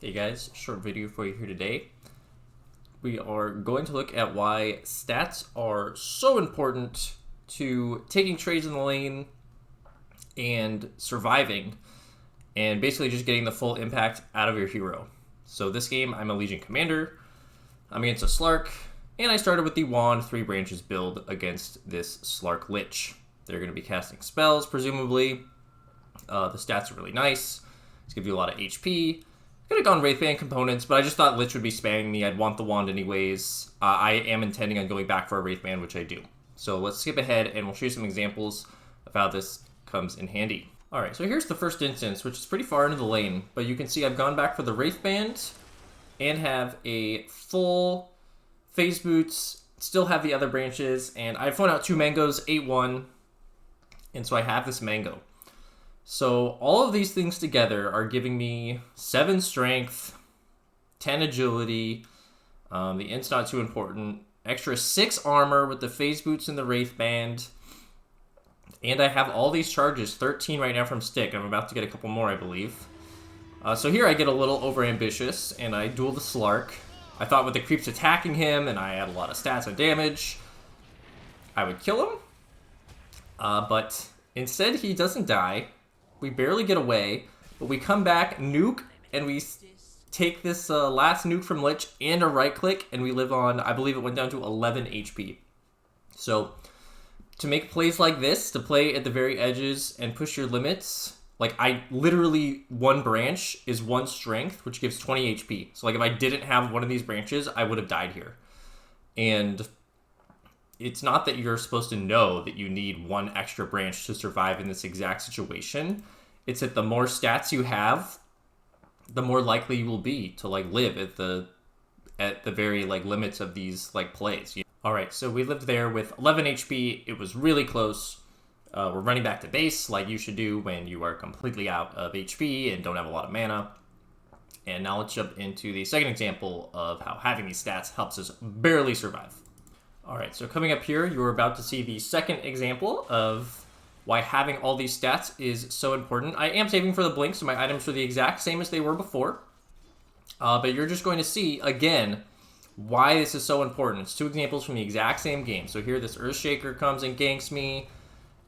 Hey guys, short video for you here today. We are going to look at why stats are so important to taking trades in the lane and surviving and basically just getting the full impact out of your hero. So this game, I'm a Legion Commander, I'm against a Slark, and I started with the Wand 3 Branches build against this Slark Lich. They're going to be casting spells, presumably. The stats are really nice. It's give you a lot of HP. Could have gone Wraithband components, but I just thought Lich would be spamming me. I'd want the wand anyways. I am intending on going back for a Wraithband, which I do. So let's skip ahead and we'll show you some examples of how this comes in handy. Alright, so here's the first instance, which is pretty far into the lane, but you can see I've gone back for the Wraithband and have a full phase boots, still have the other branches, and I've flown out 2 mangoes, 8-1, and so I have this mango. So all of these things together are giving me 7 strength, 10 agility, the int's not too important, extra 6 armor with the phase boots and the Wraithband, and I have all these charges, 13 right now from Stick. I'm about to get a couple more, I believe. So here I get a little overambitious, and I duel the Slark. I thought with the creeps attacking him, and I had a lot of stats and damage, I would kill him. But instead he doesn't die. We barely get away, but we come back, nuke, and we take this last nuke from Lich and a right click, and we live on, I believe it went down to 11 HP. So, to make plays like this, to play at the very edges and push your limits, like I literally, 1 branch is 1 strength, which gives 20 HP. So like if I didn't have one of these branches, I would have died here. And it's not that you're supposed to know that you need 1 extra branch to survive in this exact situation. It's that the more stats you have, the more likely you will be to like live at the very like limits of these like plays. All right, so we lived there with 11 HP. It was really close. We're running back to base like you should do when you are completely out of HP and don't have a lot of mana. And now let's jump into the second example of how having these stats helps us barely survive. Alright, so coming up here, you're about to see the second example of why having all these stats is so important. I am saving for the blink, so my items are the exact same as they were before. But you're just going to see, again, why this is so important. It's 2 examples from the exact same game. So here, this Earthshaker comes and ganks me.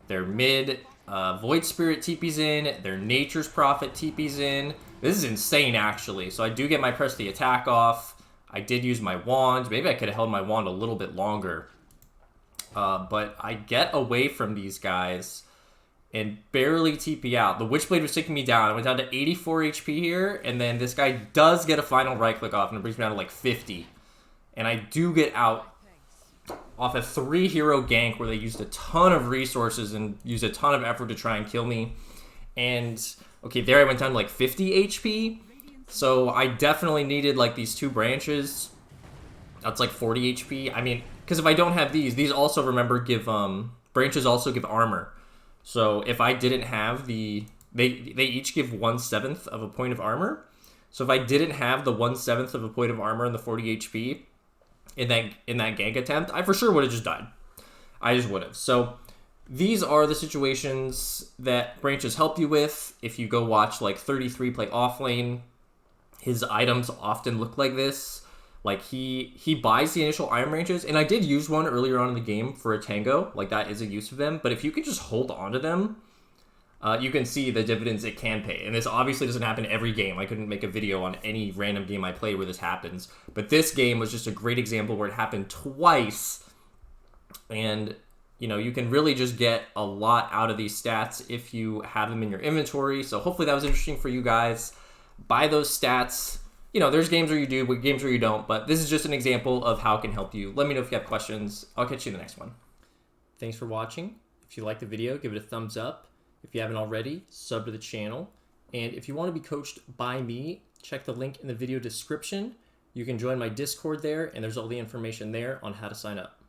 Their mid Void Spirit TP's in. Their Nature's Prophet TP's in. This is insane, actually. So I do get my press the attack off. I did use my wand. Maybe I could have held my wand a little bit longer. But I get away from these guys and barely TP out. The Witchblade was taking me down. I went down to 84 HP here. And then this guy does get a final right click off and it brings me down to like 50. And I do get out off a 3 hero gank where they used a ton of resources and used a ton of effort to try and kill me. And okay, there I went down to like 50 HP. So I definitely needed like these 2 branches. That's like 40 HP. I mean, because if I don't have these also, remember, give branches also give armor. So if I didn't have they each give 1/7 of a point of armor. So if I didn't have the 1/7 of a point of armor and the 40 HP in that gank attempt, I for sure would have just died. I just would have. So these are the situations that branches help you with. If you go watch like 33 play offlane, his items often look like this. Like he buys the initial iron branches, and I did use one earlier on in the game for a tango. Like that is a use of them. But if you could just hold on to them, you can see the dividends it can pay. And this obviously doesn't happen every game. I couldn't make a video on any random game I play where this happens. But this game was just a great example where it happened twice. And you know, you can really just get a lot out of these stats if you have them in your inventory. So hopefully that was interesting for you guys. Buy those stats. You know, there's games where you do, but games where you don't. But this is just an example of how it can help you. Let me know if you have questions. I'll catch you in the next one. Thanks for watching. If you liked the video, give it a thumbs up. If you haven't already, sub to the channel. And if you want to be coached by me, check the link in the video description. You can join my Discord there, and there's all the information there on how to sign up.